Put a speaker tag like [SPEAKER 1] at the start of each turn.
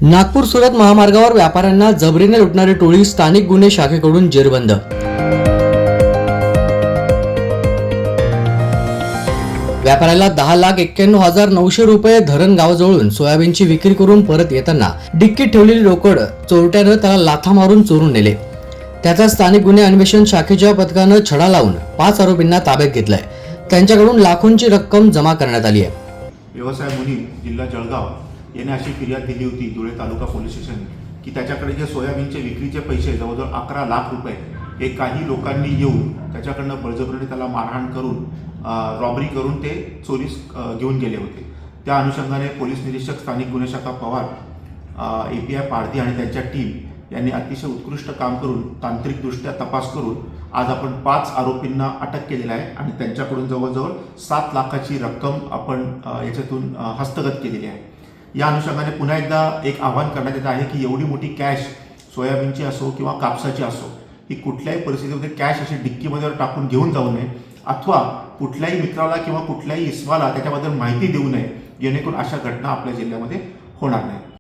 [SPEAKER 1] नागपूर सुरत महामार्गावर व्यापाऱ्यांना जबरीने लुटणारी टोळी, स्थानिक गुन्हे शाखेकडून जेरबंद। व्यापाऱ्याला 10,91,900 रुपये धरण गावाजवळून सोयाबीनची विक्री करून परत येताना डिक्कीत ठेवलेली रोकड चोरट्यानं त्याला लाथा मारून चोरून नेले। त्याचा स्थानिक गुन्हे अन्वेषण शाखेच्या पथकानं छडा लावून 5 आरोपींना ताब्यात घेतलंय। त्यांच्याकडून लाखोंची रक्कम जमा करण्यात आली आहे।
[SPEAKER 2] व्यवसाय मुनीम जिल्हा जळगाव याने अशी फिर्याद दिली होती धुळे तालुका पोलीस स्टेशन की त्याच्याकडे जे सोयाबीनचे विक्रीचे पैसे जवळजवळ 11 लाख रुपये हे काही लोकांनी येऊन त्याच्याकडनं बळजबरीने त्याला मारहाण करून रॉबरी करून ते चोरीस घेऊन गेले होते। त्या अनुषंगाने पोलीस निरीक्षक स्थानिक गुन्हे शाखा पवार, API पारधी आणि त्यांच्या टीम यांनी अतिशय उत्कृष्ट काम करून तांत्रिकदृष्ट्या तपास करून आज आपण 5 आरोपींना अटक केलेली आहे आणि त्यांच्याकडून जवळजवळ 7 लाखाची रक्कम आपण याच्यातून हस्तगत केलेली आहे। या अनुषंगाने पुन्हा एकदा एक आवाहन करण्यात येत आहे की एवढी मोठी कॅश सोयाबीनची असो किंवा कापसाची असो ही कुठल्याही परिस्थितीमध्ये कॅश अशी डिक्कीमध्ये टाकून घेऊन जाऊ नये अथवा कुठल्याही मित्राला किंवा कुठल्याही इस्माला त्याच्याबद्दल माहिती देऊ नये, जेणेकरून अशा घटना आपल्या जिल्ह्यामध्ये होणार नाही।